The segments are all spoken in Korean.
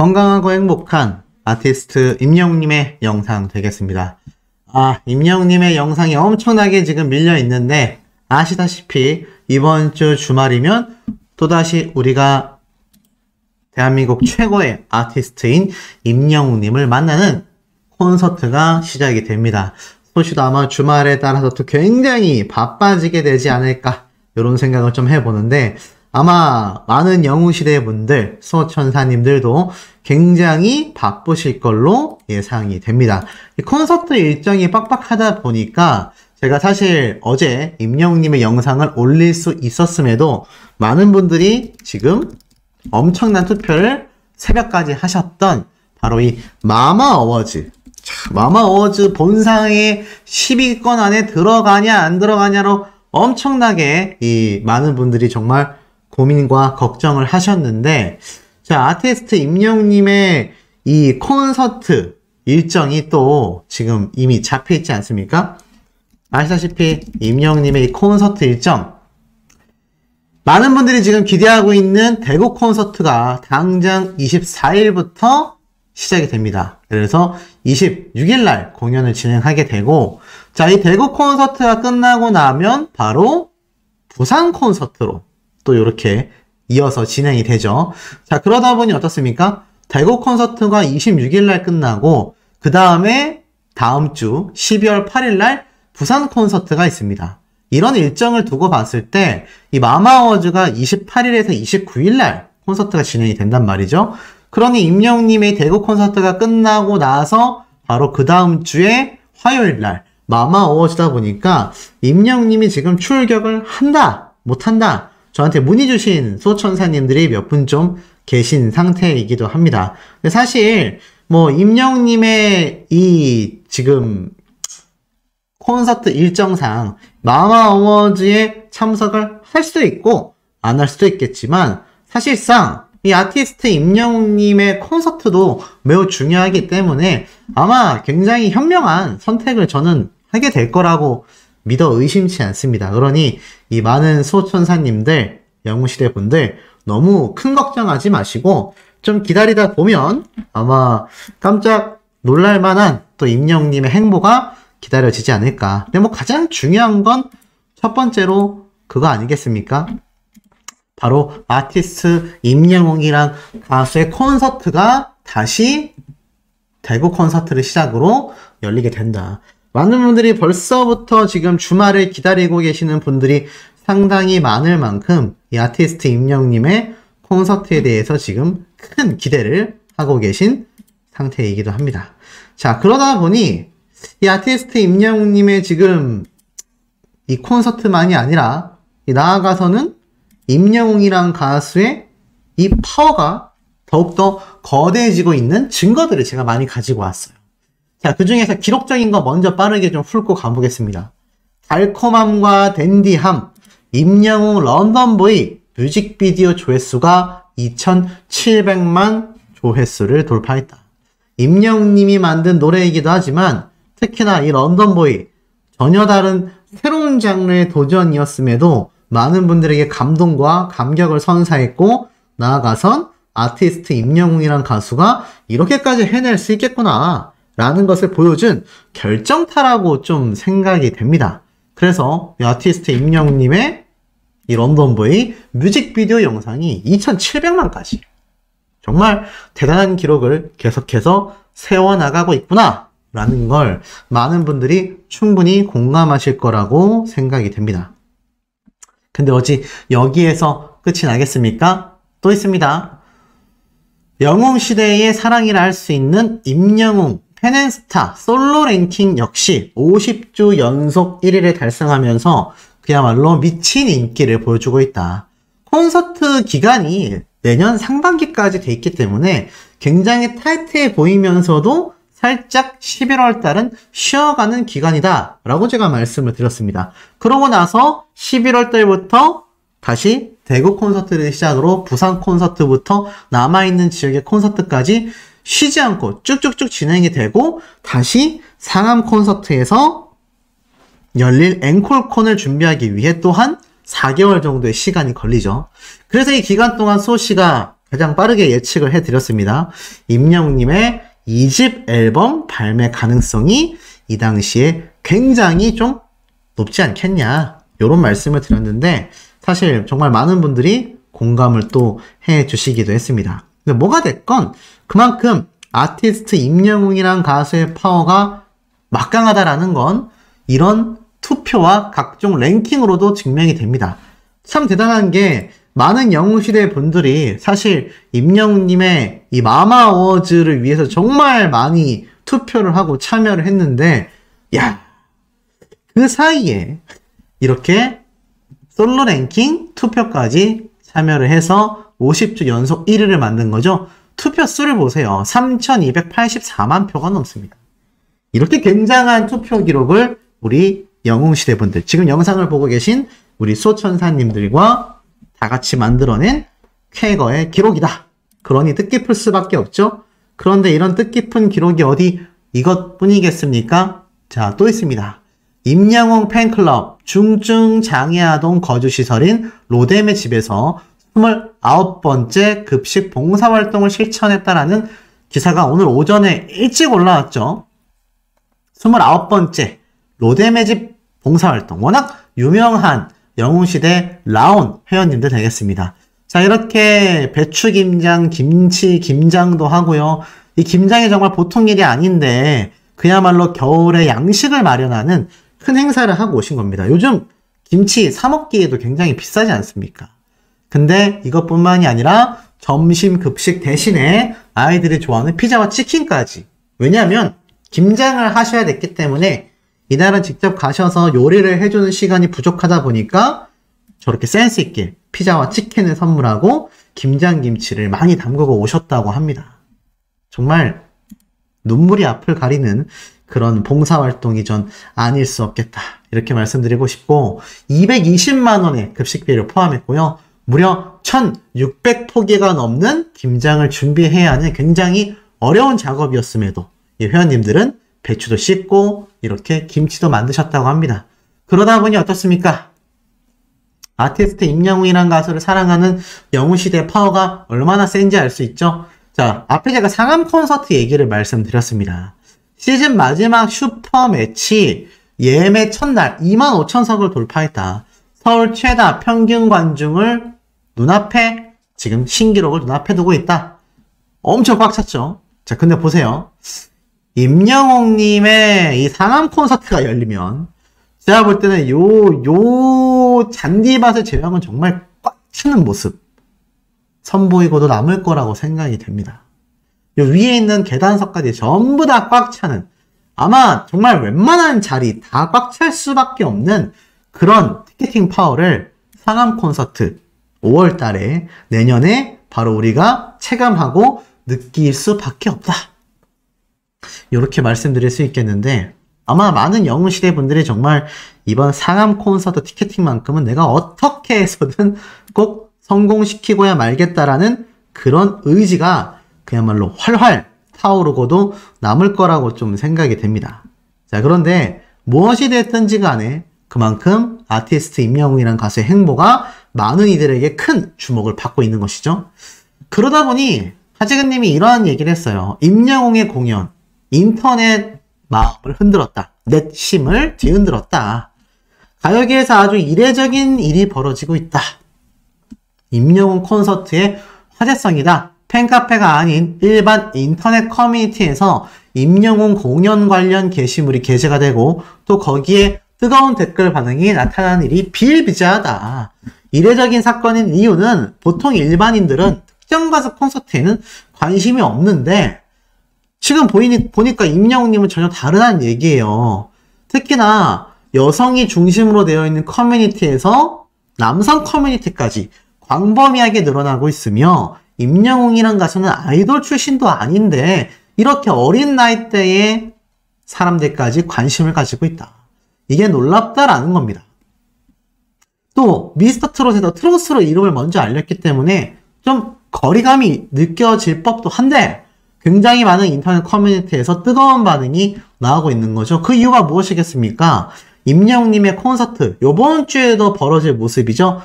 건강하고 행복한 아티스트 임영웅님의 영상 되겠습니다. 임영웅님의 영상이 엄청나게 지금 밀려 있는데, 아시다시피 이번 주 주말이면 또다시 우리가 대한민국 최고의 아티스트인 임영웅님을 만나는 콘서트가 시작이 됩니다. 소시도 아마 주말에 따라서 또 굉장히 바빠지게 되지 않을까, 이런 생각을 좀 해보는데, 아마 많은 영웅시대 분들, 수호천사님들도 굉장히 바쁘실 걸로 예상이 됩니다. 이 콘서트 일정이 빡빡하다 보니까 제가 사실 어제 임영웅님의 영상을 올릴 수 있었음에도 많은 분들이 지금 엄청난 투표를 새벽까지 하셨던 바로 이 마마 어워즈. 마마 어워즈 본상의 10위권 안에 들어가냐 안 들어가냐로 엄청나게 이 많은 분들이 정말 고민과 걱정을 하셨는데, 자, 아티스트 임영웅님의 이 콘서트 일정이 또 지금 이미 잡혀 있지 않습니까? 아시다시피 임영웅님의 이 콘서트 일정, 많은 분들이 지금 기대하고 있는 대구 콘서트가 당장 24일부터 시작이 됩니다. 그래서 26일 날 공연을 진행하게 되고, 자, 이 대구 콘서트가 끝나고 나면 바로 부산 콘서트로 또 이렇게 이어서 진행이 되죠. 자, 그러다 보니 어떻습니까? 대구 콘서트가 26일 날 끝나고 그 다음에 다음 주 12월 8일 날 부산 콘서트가 있습니다. 이런 일정을 두고 봤을 때 이 마마어워즈가 28일에서 29일 날 콘서트가 진행이 된단 말이죠. 그러니 임영웅님의 대구 콘서트가 끝나고 나서 바로 그 다음 주에 화요일 날 마마어워즈다 보니까 임영웅님이 지금 출격을 한다 못한다, 저한테 문의 주신 수호천사님들이 몇 분 좀 계신 상태이기도 합니다. 근데 사실 뭐 임영웅님의 이 지금 콘서트 일정상 마마 어워즈에 참석을 할 수도 있고 안 할 수도 있겠지만, 사실상 이 아티스트 임영웅님의 콘서트도 매우 중요하기 때문에 아마 굉장히 현명한 선택을 저는 하게 될 거라고 믿어 의심치 않습니다. 그러니 이 많은 수호천사님들, 영웅시대 분들 너무 큰 걱정하지 마시고 좀 기다리다 보면 아마 깜짝 놀랄만한 또 임영웅님의 행보가 기다려지지 않을까. 근데 뭐 가장 중요한 건 첫 번째로 그거 아니겠습니까? 바로 아티스트 임영웅이란 가수의 콘서트가 다시 대구 콘서트를 시작으로 열리게 된다. 많은 분들이 벌써부터 지금 주말을 기다리고 계시는 분들이 상당히 많을 만큼 이 아티스트 임영웅님의 콘서트에 대해서 지금 큰 기대를 하고 계신 상태이기도 합니다. 자, 그러다 보니 이 아티스트 임영웅님의 지금 이 콘서트만이 아니라 나아가서는 임영웅이란 가수의 이 파워가 더욱더 거대해지고 있는 증거들을 제가 많이 가지고 왔어요. 자, 그 중에서 기록적인 거 먼저 빠르게 좀 훑고 가보겠습니다. 달콤함과 댄디함, 임영웅 런던보이 뮤직비디오 조회수가 2,700만 조회수를 돌파했다. 임영웅님이 만든 노래이기도 하지만 특히나 이 런던보이, 전혀 다른 새로운 장르의 도전이었음에도 많은 분들에게 감동과 감격을 선사했고, 나아가선 아티스트 임영웅이란 가수가 이렇게까지 해낼 수 있겠구나 라는 것을 보여준 결정타라고 좀 생각이 됩니다. 그래서 이 아티스트 임영웅님의 이 런던보이 뮤직비디오 영상이 2,700만까지 정말 대단한 기록을 계속해서 세워나가고 있구나 라는 걸 많은 분들이 충분히 공감하실 거라고 생각이 됩니다. 근데 어찌 여기에서 끝이 나겠습니까? 또 있습니다. 영웅시대의 사랑이라 할 수 있는 임영웅 팬앤스타 솔로 랭킹 역시 50주 연속 1위를 달성하면서 그야말로 미친 인기를 보여주고 있다. 콘서트 기간이 내년 상반기까지 돼 있기 때문에 굉장히 타이트해 보이면서도 살짝 11월 달은 쉬어가는 기간이다 라고 제가 말씀을 드렸습니다. 그러고 나서 11월 달부터 다시 대구 콘서트를 시작으로 부산 콘서트부터 남아있는 지역의 콘서트까지 쉬지 않고 쭉쭉쭉 진행이 되고, 다시 상암 콘서트에서 열릴 앵콜콘을 준비하기 위해 또한 4개월 정도의 시간이 걸리죠. 그래서 이 기간 동안 수호씨가 가장 빠르게 예측을 해드렸습니다. 임영웅님의 2집 앨범 발매 가능성이 이 당시에 굉장히 좀 높지 않겠냐, 이런 말씀을 드렸는데 사실 정말 많은 분들이 공감을 또 해주시기도 했습니다. 근데 뭐가 됐건 그만큼 아티스트 임영웅이란 가수의 파워가 막강하다라는 건 이런 투표와 각종 랭킹으로도 증명이 됩니다. 참 대단한 게 많은 영웅시대 분들이 사실 임영웅님의 이 마마 어워즈를 위해서 정말 많이 투표를 하고 참여를 했는데, 야, 그 사이에 이렇게 솔로 랭킹 투표까지 참여를 해서 50주 연속 1위를 만든 거죠. 투표 수를 보세요. 3,284만 표가 넘습니다. 이렇게 굉장한 투표 기록을 우리 영웅시대 분들, 지금 영상을 보고 계신 우리 소천사님들과 다 같이 만들어낸 쾌거의 기록이다. 그러니 뜻깊을 수밖에 없죠. 그런데 이런 뜻깊은 기록이 어디 이것뿐이겠습니까? 자, 또 있습니다. 임영웅 팬클럽 중증장애아동 거주시설인 로뎀의 집에서 29번째 급식 봉사활동을 실천했다라는 기사가 오늘 오전에 일찍 올라왔죠. 29번째 로뎀의 집 봉사활동, 워낙 유명한 영웅시대 라온 회원님들 되겠습니다. 자, 이렇게 배추 김장, 김치 김장도 하고요. 이 김장이 정말 보통 일이 아닌데 그야말로 겨울에 양식을 마련하는 큰 행사를 하고 오신 겁니다. 요즘 김치 사 먹기에도 굉장히 비싸지 않습니까? 근데 이것뿐만이 아니라 점심 급식 대신에 아이들이 좋아하는 피자와 치킨까지. 왜냐하면 김장을 하셔야 됐기 때문에 이날은 직접 가셔서 요리를 해주는 시간이 부족하다 보니까 저렇게 센스 있게 피자와 치킨을 선물하고 김장김치를 많이 담그고 오셨다고 합니다. 정말 눈물이 앞을 가리는 그런 봉사활동이 전 아닐 수 없겠다, 이렇게 말씀드리고 싶고, 220만 원의 급식비를 포함했고요. 무려 1600포기가 넘는 김장을 준비해야 하는 굉장히 어려운 작업이었음에도 이 회원님들은 배추도 씻고 이렇게 김치도 만드셨다고 합니다. 그러다 보니 어떻습니까? 아티스트 임영웅이란 가수를 사랑하는 영웅시대의 파워가 얼마나 센지 알 수 있죠? 자, 앞에 제가 상암 콘서트 얘기를 말씀드렸습니다. 시즌 마지막 슈퍼 매치 예매 첫날 25,000석을 돌파했다. 서울 최다 평균 관중을 눈앞에, 지금 신기록을 눈앞에 두고 있다. 엄청 꽉 찼죠? 자, 근데 보세요. 임영웅님의 이 상암 콘서트가 열리면 제가 볼 때는 요 잔디밭의 제형은 정말 꽉 차는 모습 선보이고도 남을 거라고 생각이 됩니다. 요 위에 있는 계단석까지 전부 다 꽉 차는, 아마 정말 웬만한 자리 다 꽉 찰 수밖에 없는 그런 티켓팅 파워를 상암 콘서트 5월 달에 내년에 바로 우리가 체감하고 느낄 수밖에 없다. 이렇게 말씀드릴 수 있겠는데, 아마 많은 영웅시대 분들이 정말 이번 상암 콘서트 티켓팅만큼은 내가 어떻게 해서든 꼭 성공시키고야 말겠다라는 그런 의지가 그야말로 활활 타오르고도 남을 거라고 좀 생각이 됩니다. 자, 그런데 무엇이 됐든지 간에 그만큼 아티스트 임영웅이란 가수의 행보가 많은 이들에게 큰 주목을 받고 있는 것이죠. 그러다 보니 하재근님이 이러한 얘기를 했어요. 임영웅의 공연, 인터넷 마음을 흔들었다. 넷 심을 뒤흔들었다. 가요계에서 아주 이례적인 일이 벌어지고 있다. 임영웅 콘서트의 화제성이다. 팬카페가 아닌 일반 인터넷 커뮤니티에서 임영웅 공연 관련 게시물이 게재가 되고 또 거기에 뜨거운 댓글 반응이 나타나는 일이 비일비재하다. 이례적인 사건인 이유는 보통 일반인들은 특정 가수 콘서트에는 관심이 없는데 지금 보니까 임영웅님은 전혀 다르다는 얘기예요. 특히나 여성이 중심으로 되어 있는 커뮤니티에서 남성 커뮤니티까지 광범위하게 늘어나고 있으며, 임영웅이란 가수는 아이돌 출신도 아닌데 이렇게 어린 나이대의 사람들까지 관심을 가지고 있다. 이게 놀랍다라는 겁니다. 또 미스터트롯에서 트로트로 이름을 먼저 알렸기 때문에 좀 거리감이 느껴질 법도 한데 굉장히 많은 인터넷 커뮤니티에서 뜨거운 반응이 나오고 있는 거죠. 그 이유가 무엇이겠습니까? 임영웅님의 콘서트, 요번 주에도 벌어질 모습이죠.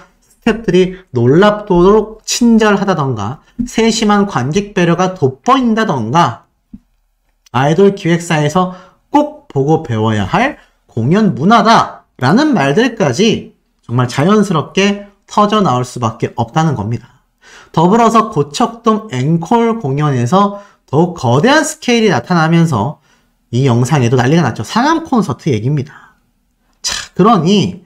스태프들이 놀랍도록 친절하다던가 세심한 관객 배려가 돋보인다던가 아이돌 기획사에서 꼭 보고 배워야 할 공연 문화다라는 말들까지 정말 자연스럽게 터져 나올 수밖에 없다는 겁니다. 더불어서 고척돔 앵콜 공연에서 더욱 거대한 스케일이 나타나면서 이 영상에도 난리가 났죠. 상암 콘서트 얘기입니다. 자, 그러니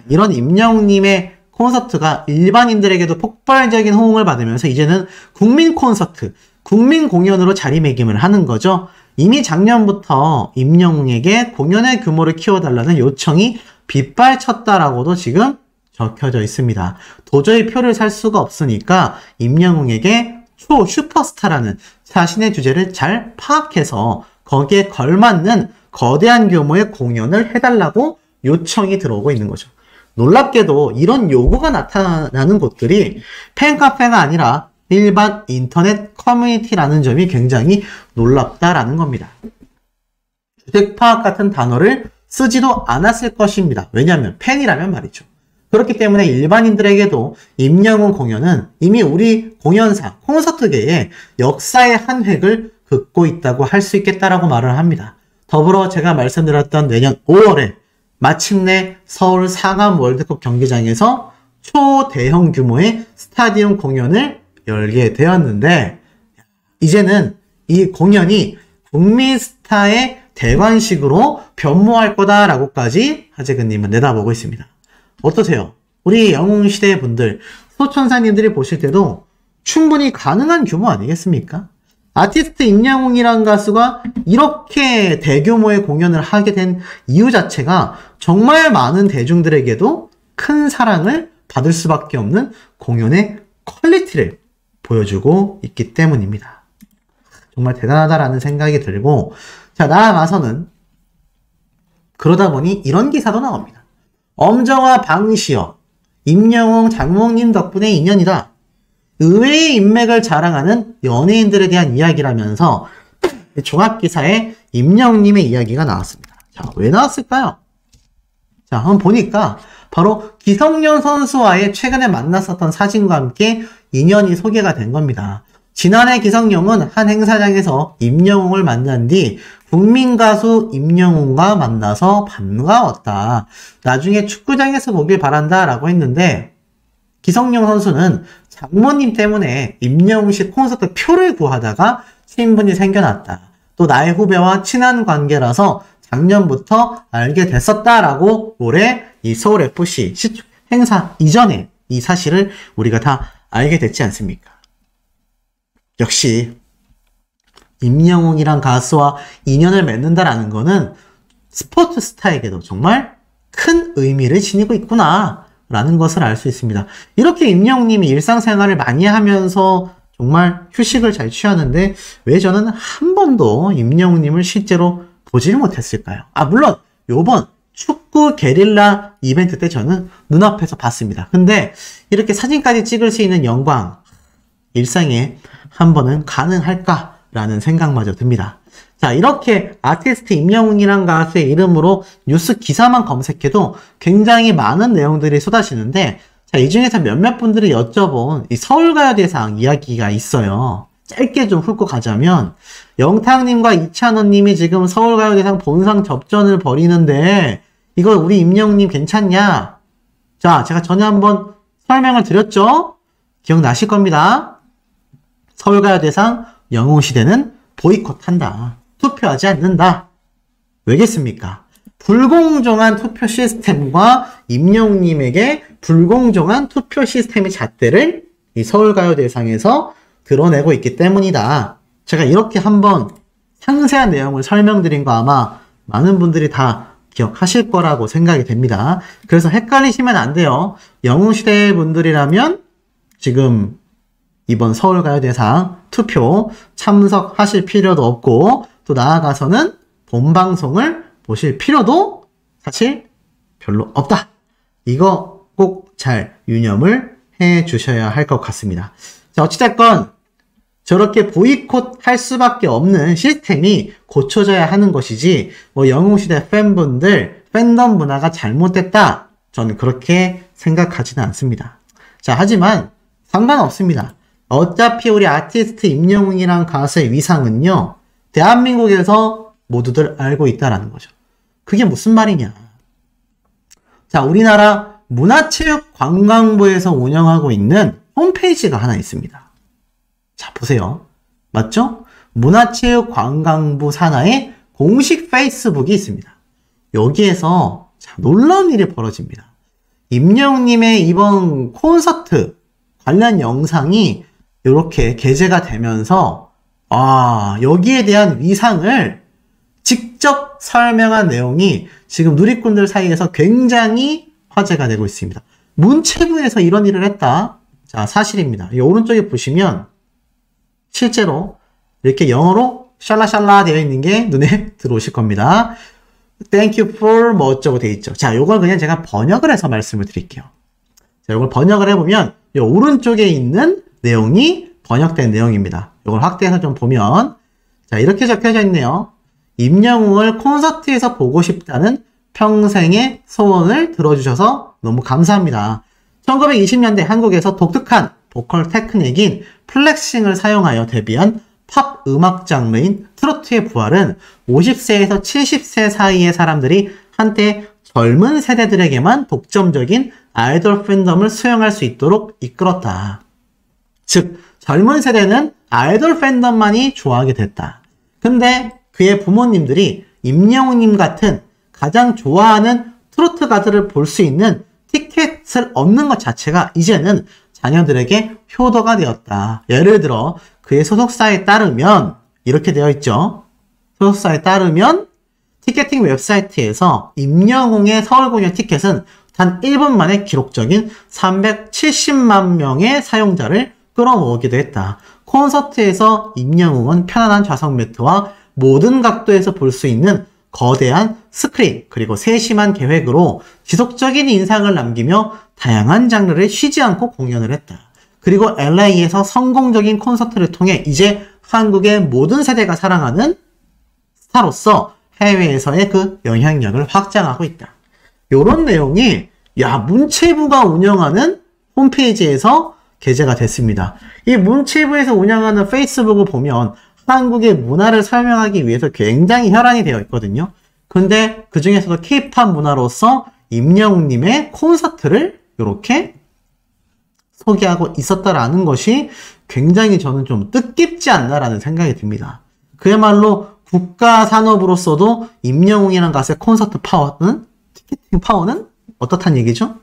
이런 임영웅님의 콘서트가 일반인들에게도 폭발적인 호응을 받으면서 이제는 국민 콘서트, 국민 공연으로 자리매김을 하는 거죠. 이미 작년부터 임영웅에게 공연의 규모를 키워달라는 요청이 빗발쳤다라고도 지금 적혀져 있습니다. 도저히 표를 살 수가 없으니까 임영웅에게 슈퍼스타라는 자신의 주제를 잘 파악해서 거기에 걸맞는 거대한 규모의 공연을 해달라고 요청이 들어오고 있는 거죠. 놀랍게도 이런 요구가 나타나는 곳들이 팬카페가 아니라 일반 인터넷 커뮤니티라는 점이 굉장히 놀랍다라는 겁니다. 주택파악 같은 단어를 쓰지도 않았을 것입니다. 왜냐하면 팬이라면 말이죠. 그렇기 때문에 일반인들에게도 임영웅 공연은 이미 우리 공연사, 콘서트계의 역사의 한 획을 긋고 있다고 할 수 있겠다라고 말을 합니다. 더불어 제가 말씀드렸던 내년 5월에 마침내 서울 상암 월드컵 경기장에서 초대형 규모의 스타디움 공연을 열게 되었는데 이제는 이 공연이 국민 스타의 대관식으로 변모할 거다라고까지 하재근님은 내다보고 있습니다. 어떠세요? 우리 영웅시대 분들, 소천사님들이 보실 때도 충분히 가능한 규모 아니겠습니까? 아티스트 임영웅이라는 가수가 이렇게 대규모의 공연을 하게 된 이유 자체가 정말 많은 대중들에게도 큰 사랑을 받을 수밖에 없는 공연의 퀄리티를 보여주고 있기 때문입니다. 정말 대단하다라는 생각이 들고, 자, 나아가서는 그러다 보니 이런 기사도 나옵니다. 엄정화 방시혁, 임영웅 장모님 덕분에 인연이다. 의외의 인맥을 자랑하는 연예인들에 대한 이야기라면서 종합기사에 임영웅님의 이야기가 나왔습니다. 자, 왜 나왔을까요? 자, 한번 보니까 바로 기성용 선수와의 최근에 만났었던 사진과 함께 인연이 소개가 된 겁니다. 지난해 기성용은 한 행사장에서 임영웅을 만난 뒤 국민가수 임영웅과 만나서 반가웠다. 나중에 축구장에서 보길 바란다 라고 했는데 기성용 선수는 장모님 때문에 임영웅 씨 콘서트 표를 구하다가 친분이 생겨났다. 또 나의 후배와 친한 관계라서 작년부터 알게 됐었다라고 올해 이 서울FC 행사 이전에 이 사실을 우리가 다 알게 됐지 않습니까? 역시 임영웅이란 가수와 인연을 맺는다라는 거는 스포츠 스타에게도 정말 큰 의미를 지니고 있구나 라는 것을 알 수 있습니다. 이렇게 임영웅님이 일상생활을 많이 하면서 정말 휴식을 잘 취하는데 왜 저는 한 번도 임영웅님을 실제로 보지를 못했을까요? 아, 물론 요번 축구 게릴라 이벤트 때 저는 눈앞에서 봤습니다. 근데 이렇게 사진까지 찍을 수 있는 영광, 일상에 한 번은 가능할까라는 생각마저 듭니다. 자, 이렇게 아티스트 임영웅이란 가수의 이름으로 뉴스 기사만 검색해도 굉장히 많은 내용들이 쏟아지는데, 자, 이 중에서 몇몇 분들이 여쭤본 이 서울가요대상 이야기가 있어요. 짧게 좀 훑고 가자면, 영탁님과 이찬원님이 지금 서울가요대상 본상 접전을 벌이는데, 이거 우리 임영웅님 괜찮냐? 자, 제가 전에 한번 설명을 드렸죠? 기억나실 겁니다. 서울가요대상 영웅시대는 보이콧한다. 투표하지 않는다. 왜겠습니까? 불공정한 투표 시스템과 임영웅님에게 불공정한 투표 시스템의 잣대를 이 서울가요대상에서 드러내고 있기 때문이다. 제가 이렇게 한번 상세한 내용을 설명드린 거 아마 많은 분들이 다 기억하실 거라고 생각이 됩니다. 그래서 헷갈리시면 안 돼요. 영웅시대 분들이라면 지금 이번 서울가요대상 투표 참석하실 필요도 없고, 또 나아가서는 본방송을 보실 필요도 사실 별로 없다. 이거 꼭 잘 유념을 해 주셔야 할 것 같습니다. 자, 어찌됐건 저렇게 보이콧 할 수밖에 없는 시스템이 고쳐져야 하는 것이지, 뭐 영웅시대 팬분들 팬덤 문화가 잘못됐다, 저는 그렇게 생각하지는 않습니다. 자, 하지만 상관없습니다. 어차피 우리 아티스트 임영웅이란 가수의 위상은요, 대한민국에서 모두들 알고 있다라는 거죠. 그게 무슨 말이냐. 자, 우리나라 문화체육관광부에서 운영하고 있는 홈페이지가 하나 있습니다. 자, 보세요. 맞죠? 문화체육관광부 산하의 공식 페이스북이 있습니다. 여기에서 자, 놀라운 일이 벌어집니다. 임영웅님의 이번 콘서트 관련 영상이 이렇게 게재가 되면서 여기에 대한 위상을 직접 설명한 내용이 지금 누리꾼들 사이에서 굉장히 화제가 되고 있습니다. 문체부에서 이런 일을 했다. 자, 사실입니다. 이 오른쪽에 보시면 실제로 이렇게 영어로 샬라샬라 되어 있는 게 눈에 들어오실 겁니다. Thank you for 뭐 어쩌고 되어 있죠. 자, 요걸 그냥 제가 번역을 해서 말씀을 드릴게요. 자, 요걸 번역을 해보면 이 오른쪽에 있는 내용이 번역된 내용입니다. 요걸 확대해서 좀 보면 자, 이렇게 적혀져 있네요. 임영웅을 콘서트에서 보고 싶다는 평생의 소원을 들어주셔서 너무 감사합니다. 1920년대 한국에서 독특한 보컬 테크닉인 플렉싱을 사용하여 데뷔한 팝 음악 장르인 트로트의 부활은 50세에서 70세 사이의 사람들이 한때 젊은 세대들에게만 독점적인 아이돌 팬덤을 수용할 수 있도록 이끌었다. 즉, 젊은 세대는 아이돌 팬덤만이 좋아하게 됐다. 근데 그의 부모님들이 임영웅님 같은 가장 좋아하는 트로트 가수를 볼 수 있는 티켓을 얻는 것 자체가 이제는 자녀들에게 효도가 되었다. 예를 들어 그의 소속사에 따르면 이렇게 되어 있죠. 소속사에 따르면 티켓팅 웹사이트에서 임영웅의 서울 공연 티켓은 단 1분 만에 기록적인 370만 명의 사용자를 끌어모으기도 했다. 콘서트에서 임영웅은 편안한 좌석 매트와 모든 각도에서 볼 수 있는 거대한 스크린 그리고 세심한 계획으로 지속적인 인상을 남기며 다양한 장르를 쉬지 않고 공연을 했다. 그리고 LA에서 성공적인 콘서트를 통해 이제 한국의 모든 세대가 사랑하는 스타로서 해외에서의 그 영향력을 확장하고 있다. 이런 내용이 문체부가 운영하는 홈페이지에서 게재가 됐습니다. 이 문체부에서 운영하는 페이스북을 보면 한국의 문화를 설명하기 위해서 굉장히 혈안이 되어 있거든요. 근데 그 중에서도 K-팝 문화로서 임영웅님의 콘서트를 이렇게 소개하고 있었다라는 것이 굉장히 저는 좀 뜻깊지 않나라는 생각이 듭니다. 그야말로 국가 산업으로서도 임영웅이라는 가수의 콘서트 파워는, 티켓팅 파워는 어떻단 얘기죠?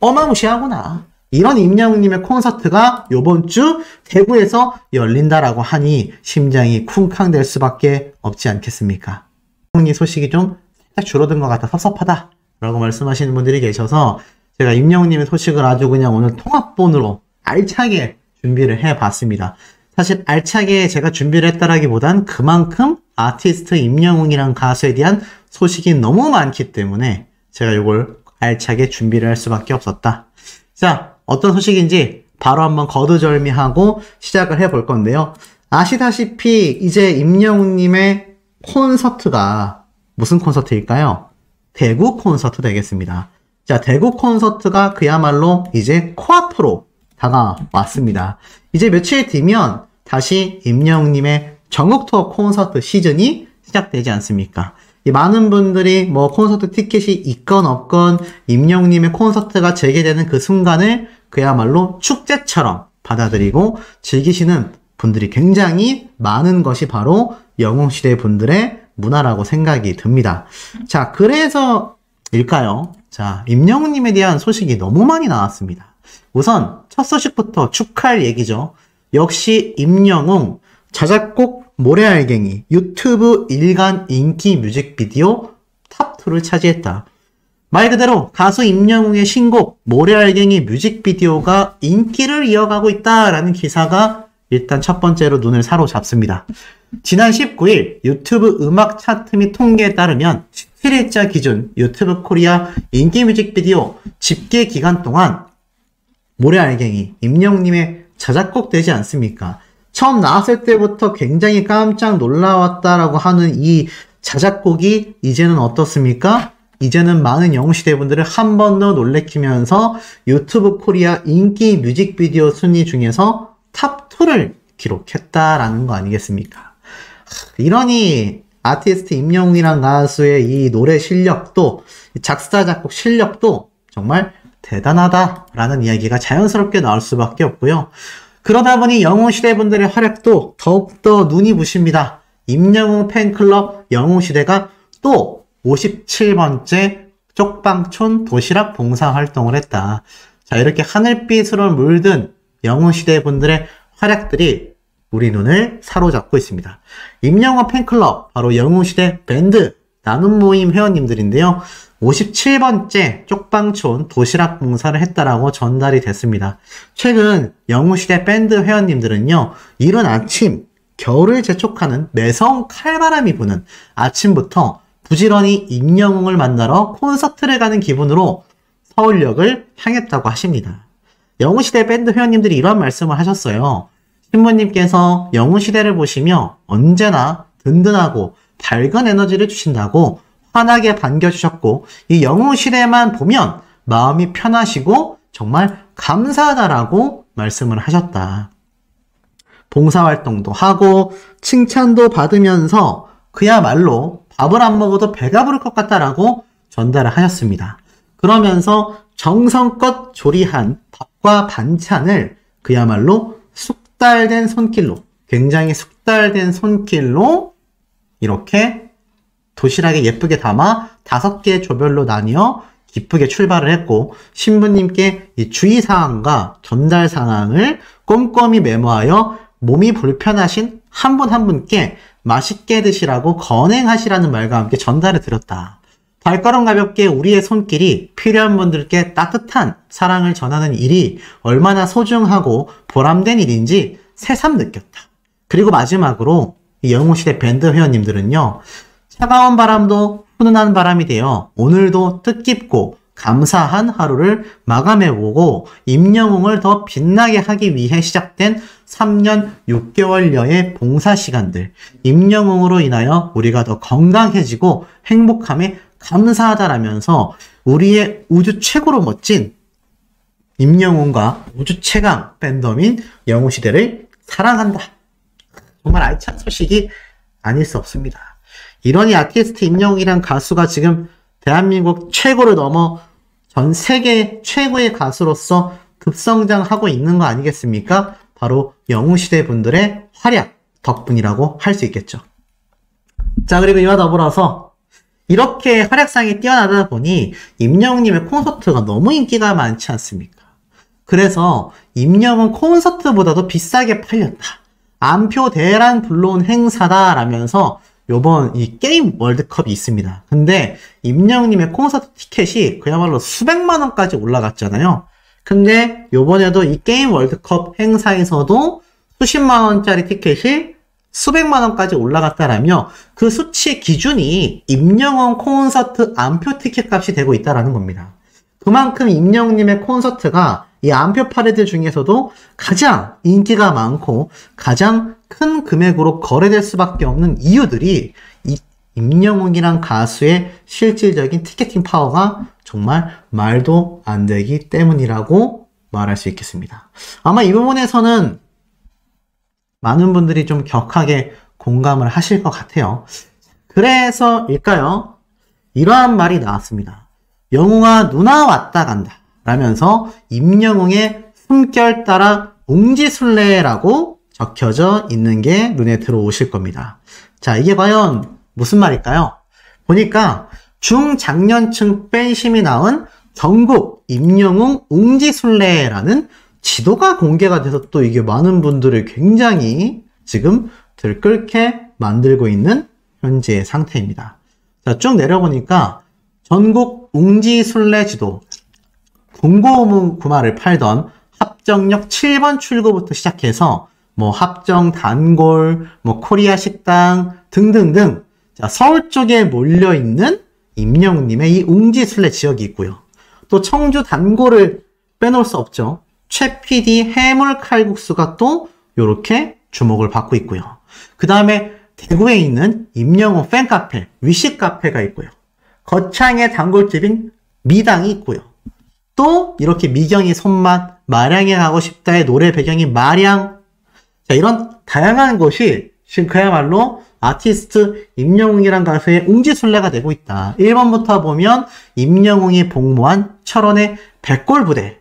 어마무시하구나. 이런 임영웅님의 콘서트가 요번 주 대구에서 열린다라고 하니 심장이 쿵쾅댈 수밖에 없지 않겠습니까? 임영웅님 소식이 좀 살짝 줄어든 것 같아 섭섭하다 라고 말씀하시는 분들이 계셔서 제가 임영웅님의 소식을 아주 그냥 오늘 통합본으로 알차게 준비를 해봤습니다. 사실 알차게 제가 준비를 했다라기보단 그만큼 아티스트 임영웅이란 가수에 대한 소식이 너무 많기 때문에 제가 이걸 알차게 준비를 할 수밖에 없었다. 자, 어떤 소식인지 바로 한번 거두절미하고 시작을 해볼 건데요. 아시다시피 이제 임영웅님의 콘서트가 무슨 콘서트일까요? 대구 콘서트 되겠습니다. 자, 대구 콘서트가 그야말로 이제 코앞으로 다가왔습니다. 이제 며칠 뒤면 다시 임영웅님의 전국 투어 콘서트 시즌이 시작되지 않습니까? 많은 분들이 뭐 콘서트 티켓이 있건 없건 임영웅님의 콘서트가 재개되는 그 순간을 그야말로 축제처럼 받아들이고 즐기시는 분들이 굉장히 많은 것이 바로 영웅시대 분들의 문화라고 생각이 듭니다. 자, 그래서일까요? 자, 임영웅님에 대한 소식이 너무 많이 나왔습니다. 우선 첫 소식부터 축하할 얘기죠. 역시 임영웅 자작곡 모래알갱이 유튜브 일간 인기 뮤직비디오 탑2를 차지했다. 말 그대로 가수 임영웅의 신곡 모래알갱이 뮤직비디오가 인기를 이어가고 있다라는 기사가 일단 첫 번째로 눈을 사로잡습니다. 지난 19일 유튜브 음악 차트 및 통계에 따르면 17일자 기준 유튜브 코리아 인기 뮤직비디오 집계 기간 동안 모래알갱이 임영웅님의 자작곡 되지 않습니까? 처음 나왔을 때부터 굉장히 깜짝 놀라웠다라고 하는 이 자작곡이 이제는 어떻습니까? 이제는 많은 영웅시대 분들을 한 번 더 놀래키면서 유튜브 코리아 인기 뮤직비디오 순위 중에서 탑2를 기록했다라는 거 아니겠습니까? 이러니 아티스트 임영웅이란 가수의 이 노래 실력도, 작사 작곡 실력도 정말 대단하다라는 이야기가 자연스럽게 나올 수밖에 없고요. 그러다 보니 영웅시대 분들의 활약도 더욱더 눈이 부십니다. 임영웅 팬클럽 영웅시대가 또 57번째 쪽방촌 도시락 봉사활동을 했다. 자, 이렇게 하늘빛으로 물든 영웅시대 분들의 활약들이 우리 눈을 사로잡고 있습니다. 임영웅 팬클럽, 바로 영웅시대 밴드 나눔 모임 회원님들인데요. 57번째 쪽방촌 도시락 봉사를 했다라고 전달이 됐습니다. 최근 영웅시대 밴드 회원님들은요, 이른 아침 겨울을 재촉하는 매서운 칼바람이 부는 아침부터 부지런히 임영웅을 만나러 콘서트를 가는 기분으로 서울역을 향했다고 하십니다. 영웅시대 밴드 회원님들이 이런 말씀을 하셨어요. 신부님께서 영웅시대를 보시며 언제나 든든하고 밝은 에너지를 주신다고 환하게 반겨주셨고, 이 영웅시대만 보면 마음이 편하시고 정말 감사하다라고 말씀을 하셨다. 봉사활동도 하고 칭찬도 받으면서 그야말로 밥을 안 먹어도 배가 부를 것 같다라고 전달을 하셨습니다. 그러면서 정성껏 조리한 밥과 반찬을 그야말로 숙달된 손길로, 굉장히 숙달된 손길로 이렇게 도시락에 예쁘게 담아 5개의 조별로 나뉘어 기쁘게 출발을 했고, 신부님께 이 주의사항과 전달사항을 꼼꼼히 메모하여 몸이 불편하신 한 분 한 분께 맛있게 드시라고 건행하시라는 말과 함께 전달을 드렸다. 발걸음 가볍게 우리의 손길이 필요한 분들께 따뜻한 사랑을 전하는 일이 얼마나 소중하고 보람된 일인지 새삼 느꼈다. 그리고 마지막으로 이 영웅시대 밴드 회원님들은요, 차가운 바람도 훈훈한 바람이 되어 오늘도 뜻깊고 감사한 하루를 마감해보고 임영웅을 더 빛나게 하기 위해 시작된 3년 6개월여의 봉사시간들, 임영웅으로 인하여 우리가 더 건강해지고 행복함에 감사하다라면서 우리의 우주 최고로 멋진 임영웅과 우주 최강 팬덤인 영웅시대를 사랑한다. 정말 알찬 소식이 아닐 수 없습니다. 이러니 아티스트 임영웅이란 가수가 지금 대한민국 최고를 넘어 전 세계 최고의 가수로서 급성장하고 있는 거 아니겠습니까? 바로 영웅시대 분들의 활약 덕분이라고 할 수 있겠죠. 자, 그리고 이와 더불어서 이렇게 활약상이 뛰어나다 보니 임영웅님의 콘서트가 너무 인기가 많지 않습니까? 그래서 임영웅 콘서트보다도 비싸게 팔렸다. 안표 대란 불러온 행사다라면서 요번 이 게임 월드컵이 있습니다. 근데 임영웅님의 콘서트 티켓이 그야말로 수백만 원까지 올라갔잖아요. 근데 요번에도 이 게임 월드컵 행사에서도 수십만 원짜리 티켓이 수백만 원까지 올라갔다라며 그 수치 기준이 임영웅 콘서트 안표 티켓 값이 되고 있다라는 겁니다. 그만큼 임영웅님의 콘서트가 이 안표 파레들 중에서도 가장 인기가 많고 가장 큰 금액으로 거래될 수밖에 없는 이유들이 이 임영웅이란 가수의 실질적인 티켓팅 파워가 정말 말도 안 되기 때문이라고 말할 수 있겠습니다. 아마 이 부분에서는 많은 분들이 좀 격하게 공감을 하실 것 같아요. 그래서일까요? 이러한 말이 나왔습니다. 영웅아 누나 왔다 간다 라면서 임영웅의 숨결 따라 웅지순례라고 적혀져 있는 게 눈에 들어오실 겁니다. 자, 이게 과연 무슨 말일까요? 보니까 중장년층 팬심이 낳은 전국 임영웅 웅지순례라는 지도가 공개가 돼서 또 이게 많은 분들을 굉장히 지금 들끓게 만들고 있는 현재의 상태입니다. 자, 쭉 내려보니까 전국 웅지순례 지도, 군고구마를 팔던 합정역 7번 출구부터 시작해서 뭐 합정 단골, 뭐 코리아 식당 등등등, 자, 서울 쪽에 몰려있는 임영웅님의 이 웅지순례 지역이 있고요. 또 청주 단골을 빼놓을 수 없죠. 최 PD 해물 칼국수가 또 요렇게 주목을 받고 있고요. 그 다음에 대구에 있는 임영웅 팬카페, 위시 카페가 있고요. 거창의 단골집인 미당이 있고요. 또 이렇게 미경이 손맛, 마량에 가고 싶다의 노래 배경이 마량. 자, 이런 다양한 것이 지금 그야말로 아티스트 임영웅이란 가수의 웅지순례가 되고 있다. 1번부터 보면 임영웅이 복무한 철원의 백골 부대,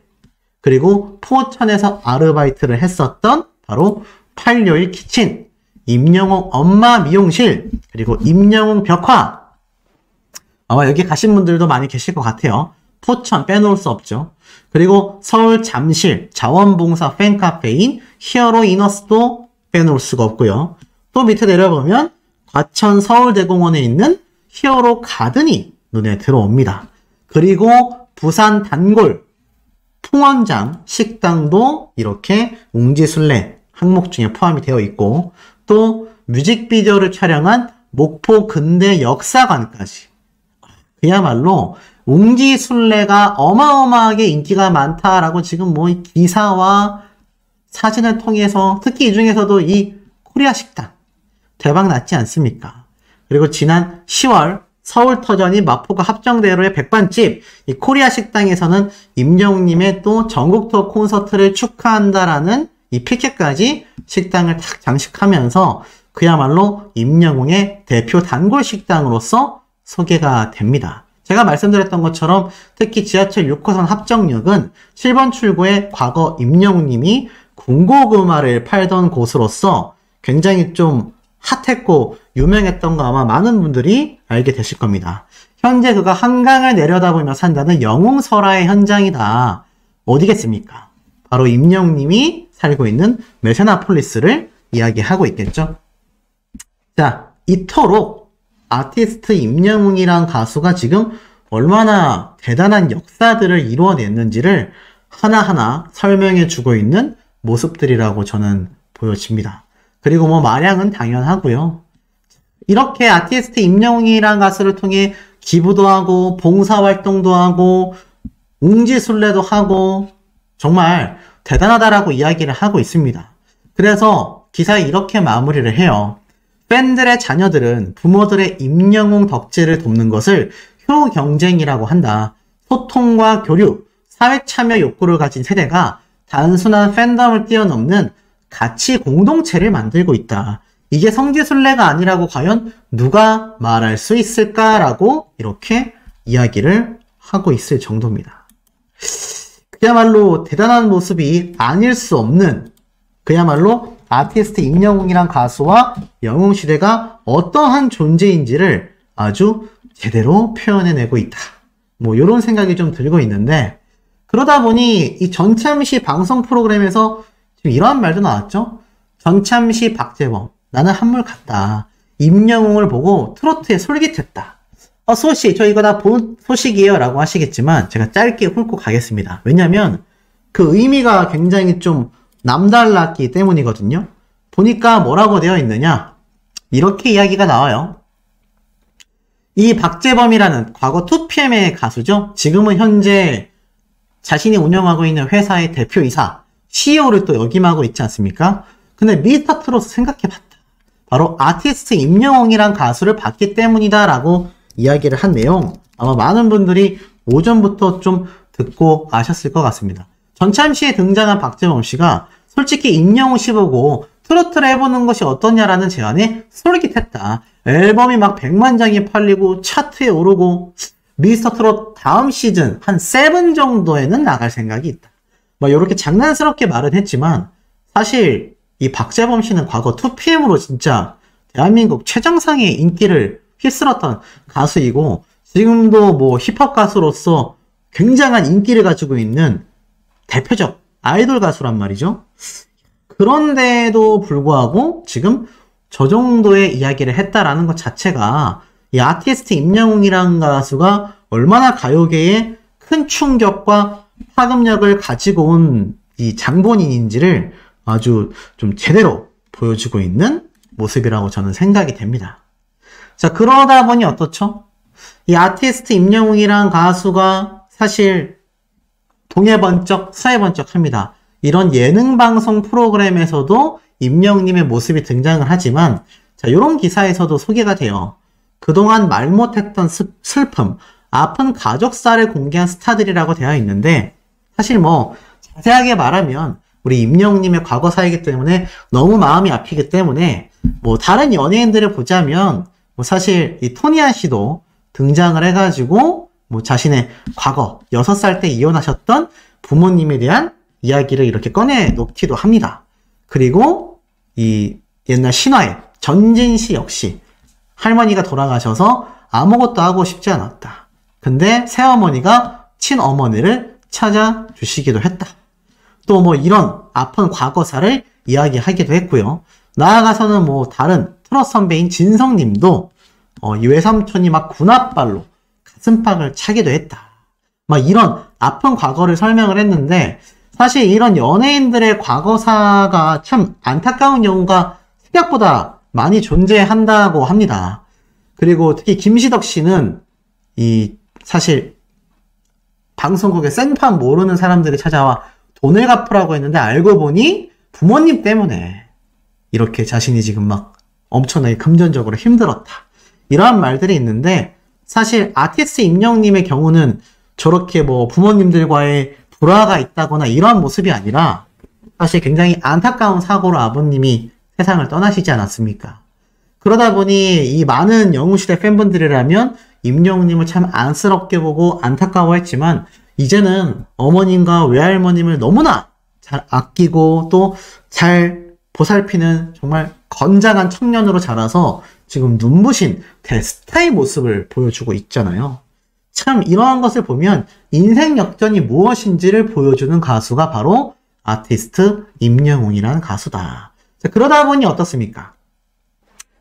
그리고 포천에서 아르바이트를 했었던 바로 861 키친, 임영웅 엄마 미용실, 그리고 임영웅 벽화. 아마 여기 가신 분들도 많이 계실 것 같아요. 포천 빼놓을 수 없죠. 그리고 서울 잠실 자원봉사 팬카페인 히어로 이너스도 빼놓을 수가 없고요. 또 밑에 내려보면 과천 서울대공원에 있는 히어로 가든이 눈에 들어옵니다. 그리고 부산 단골 풍원장 식당도 이렇게 웅지순례 항목 중에 포함이 되어 있고, 또 뮤직비디오를 촬영한 목포 근대 역사관까지. 그야말로 웅지순례가 어마어마하게 인기가 많다라고 지금 뭐 기사와 사진을 통해서, 특히 이 중에서도 이 코리아 식당 대박 났지 않습니까? 그리고 지난 10월 서울터전이 마포구 합정대로의 백반집, 이 코리아 식당에서는 임영웅님의 또 전국 투어 콘서트를 축하한다라는 이 피켓까지 식당을 탁 장식하면서 그야말로 임영웅의 대표 단골 식당으로서 소개가 됩니다. 제가 말씀드렸던 것처럼 특히 지하철 6호선 합정역은 7번 출구에 과거 임영웅님이 군고구마를 팔던 곳으로서 굉장히 좀 핫했고 유명했던 거 아마 많은 분들이 알게 되실 겁니다. 현재 그가 한강을 내려다보며 산다는 영웅설화의 현장이다. 어디겠습니까? 바로 임영웅님이 살고 있는 메세나폴리스를 이야기하고 있겠죠. 자, 이토록 아티스트 임영웅이란 가수가 지금 얼마나 대단한 역사들을 이루어냈는지를 하나하나 설명해 주고 있는 모습들이라고 저는 보여집니다. 그리고 뭐 마량은 당연하고요. 이렇게 아티스트 임영웅이란 가수를 통해 기부도 하고 봉사활동도 하고 웅지순례도 하고 정말 대단하다라고 이야기를 하고 있습니다. 그래서 기사에 이렇게 마무리를 해요. 팬들의 자녀들은 부모들의 임영웅 덕질을 돕는 것을 효경쟁이라고 한다. 소통과 교류, 사회 참여 욕구를 가진 세대가 단순한 팬덤을 뛰어넘는 가치 공동체를 만들고 있다. 이게 성지순례가 아니라고 과연 누가 말할 수 있을까라고 이렇게 이야기를 하고 있을 정도입니다. 그야말로 대단한 모습이 아닐 수 없는, 그야말로 아티스트 임영웅이란 가수와 영웅시대가 어떠한 존재인지를 아주 제대로 표현해내고 있다. 뭐 이런 생각이 좀 들고 있는데, 그러다 보니 이 전참시 방송 프로그램에서 지금 이러한 말도 나왔죠. 전참시 박재범, 나는 한물 갔다. 임영웅을 보고 트로트에 솔깃했다. 소시, 저 이거 다 본 소식이에요 라고 하시겠지만 제가 짧게 훑고 가겠습니다. 왜냐면 그 의미가 굉장히 좀 남달랐기 때문이거든요. 보니까 뭐라고 되어 있느냐, 이렇게 이야기가 나와요. 이 박재범이라는 과거 2PM의 가수죠. 지금은 현재 자신이 운영하고 있는 회사의 대표이사, CEO를 또 역임하고 있지 않습니까? 근데 미스터트롯 생각해봤다. 바로 아티스트 임영웅이란 가수를 봤기 때문이다 라고 이야기를 한 내용, 아마 많은 분들이 오전부터 좀 듣고 아셨을 것 같습니다. 전참시에 등장한 박재범 씨가 솔직히 임영웅 씨 보고 트로트를 해보는 것이 어떠냐라는 제안에 솔깃했다. 앨범이 막 100만 장이 팔리고 차트에 오르고 미스터트롯 다음 시즌 한 7 정도에는 나갈 생각이 있다. 막 이렇게 장난스럽게 말은 했지만 사실 이 박재범 씨는 과거 2PM으로 진짜 대한민국 최정상의 인기를 휩쓸었던 가수이고, 지금도 뭐 힙합 가수로서 굉장한 인기를 가지고 있는 대표적 아이돌 가수란 말이죠. 그런데도 불구하고 지금 저 정도의 이야기를 했다라는 것 자체가 이 아티스트 임영웅이라는 가수가 얼마나 가요계에 큰 충격과 파급력을 가지고 온 이 장본인인지를 아주 좀 제대로 보여주고 있는 모습이라고 저는 생각이 됩니다. 자, 그러다 보니 어떻죠? 이 아티스트 임영웅이란 가수가 사실 동해번쩍 서해번쩍 합니다. 이런 예능방송 프로그램에서도 임영웅님의 모습이 등장을 하지만, 자, 이런 기사에서도 소개가 돼요. 그동안 말 못했던 슬픔, 아픈 가족사를 공개한 스타들이라고 되어 있는데, 사실 뭐 자세하게 말하면 우리 임영웅님의 과거사이기 때문에 너무 마음이 아프기 때문에 뭐 다른 연예인들을 보자면 뭐 사실 이 토니아 씨도 등장을 해가지고 뭐 자신의 과거 6살 때 이혼하셨던 부모님에 대한 이야기를 이렇게 꺼내 놓기도 합니다. 그리고 이 옛날 신화의 전진 씨 역시 할머니가 돌아가셔서 아무것도 하고 싶지 않았다. 근데 새어머니가 친어머니를 찾아주시기도 했다. 또 뭐 이런 아픈 과거사를 이야기하기도 했고요. 나아가서는 뭐 다른 트롯 선배인 진성님도 이 외삼촌이 막 군홧발로 가슴팍을 차기도 했다. 막 이런 아픈 과거를 설명을 했는데 사실 이런 연예인들의 과거사가 참 안타까운 경우가 생각보다 많이 존재한다고 합니다. 그리고 특히 김시덕 씨는 이 사실 방송국에 생판 모르는 사람들이 찾아와 돈을 갚으라고 했는데 알고 보니 부모님 때문에 이렇게 자신이 지금 막 엄청나게 금전적으로 힘들었다. 이러한 말들이 있는데 사실 아티스트 임영웅님의 경우는 저렇게 뭐 부모님들과의 불화가 있다거나 이러한 모습이 아니라 사실 굉장히 안타까운 사고로 아버님이 세상을 떠나시지 않았습니까? 그러다 보니 이 많은 영웅시대 팬분들이라면 임영웅님을 참 안쓰럽게 보고 안타까워했지만 이제는 어머님과 외할머님을 너무나 잘 아끼고 또 잘 보살피는 정말 건장한 청년으로 자라서 지금 눈부신 대스타의 모습을 보여주고 있잖아요. 참 이러한 것을 보면 인생 역전이 무엇인지를 보여주는 가수가 바로 아티스트 임영웅이라는 가수다. 자, 그러다 보니 어떻습니까?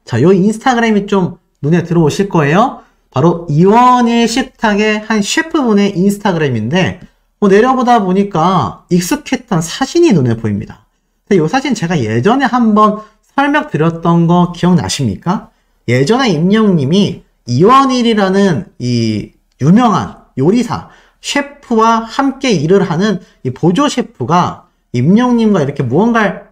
자, 요 인스타그램이 좀 눈에 들어오실 거예요. 바로 이원일 식탁의 한 셰프분의 인스타그램인데 내려보다 보니까 익숙했던 사진이 눈에 보입니다. 근데 이 사진 제가 예전에 한번 설명드렸던 거 기억나십니까? 예전에 임영웅님이 이원일이라는 이 유명한 요리사 셰프와 함께 일을 하는 이 보조 셰프가 임영웅님과 이렇게 무언가를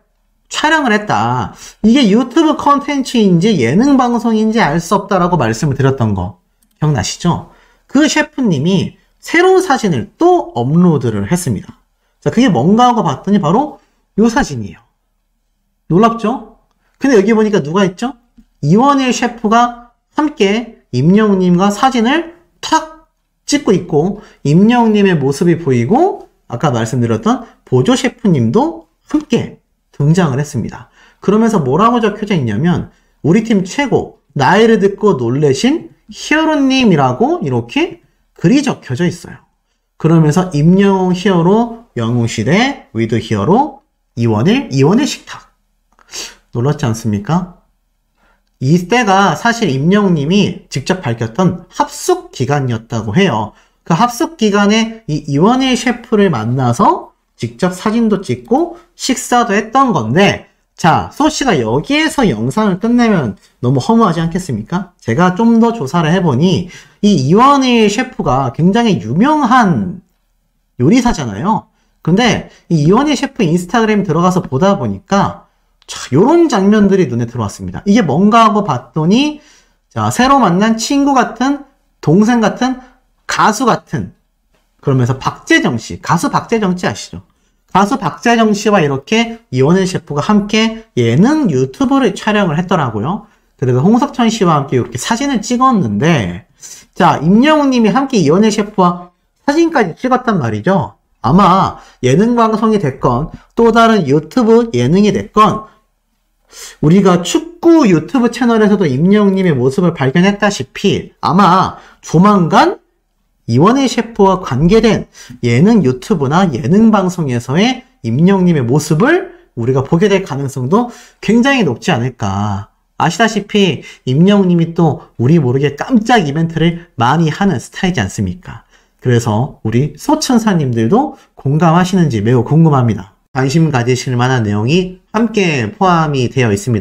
촬영을 했다. 이게 유튜브 컨텐츠인지 예능 방송인지 알 수 없다라고 말씀을 드렸던 거 기억나시죠? 그 셰프님이 새로운 사진을 또 업로드를 했습니다. 자, 그게 뭔가 하고 봤더니 바로 이 사진이에요. 놀랍죠? 근데 여기 보니까 누가 있죠? 이원일 셰프가 함께 임영웅님과 사진을 탁 찍고 있고 임영웅님의 모습이 보이고 아까 말씀드렸던 보조 셰프님도 함께 등장을 했습니다. 그러면서 뭐라고 적혀져 있냐면 우리 팀 최고, 나이를 듣고 놀래신 히어로님이라고 이렇게 글이 적혀져 있어요. 그러면서 임영웅 히어로, 영웅시대, 위드 히어로, 이원일 식탁. 놀랐지 않습니까? 이때가 사실 임영웅님이 직접 밝혔던 합숙 기간이었다고 해요. 그 합숙 기간에 이 이원일 셰프를 만나서 직접 사진도 찍고 식사도 했던 건데 자, 소씨가 여기에서 영상을 끝내면 너무 허무하지 않겠습니까? 제가 좀 더 조사를 해보니 이 이원일 셰프가 굉장히 유명한 요리사잖아요. 근데 이 이원일 셰프 인스타그램 들어가서 보다 보니까 자, 요런 장면들이 눈에 들어왔습니다. 이게 뭔가 하고 봤더니 자, 새로 만난 친구 같은 동생 같은 가수 같은 그러면서 박재정 씨, 가수 박재정 씨 아시죠? 가수 박재정 씨와 이렇게 이원일 셰프가 함께 예능 유튜브를 촬영을 했더라고요. 그래서 홍석천 씨와 함께 이렇게 사진을 찍었는데 자, 임영웅 님이 함께 이원일 셰프와 사진까지 찍었단 말이죠. 아마 예능 방송이 됐건 또 다른 유튜브 예능이 됐건 우리가 축구 유튜브 채널에서도 임영웅 님의 모습을 발견했다시피 아마 조만간 이원일 셰프와 관계된 예능 유튜브나 예능 방송에서의 임영웅님의 모습을 우리가 보게 될 가능성도 굉장히 높지 않을까. 아시다시피 임영웅님이 또 우리 모르게 깜짝 이벤트를 많이 하는 스타일이지 않습니까? 그래서 우리 소천사님들도 공감하시는지 매우 궁금합니다. 관심 가지실 만한 내용이 함께 포함이 되어 있습니다.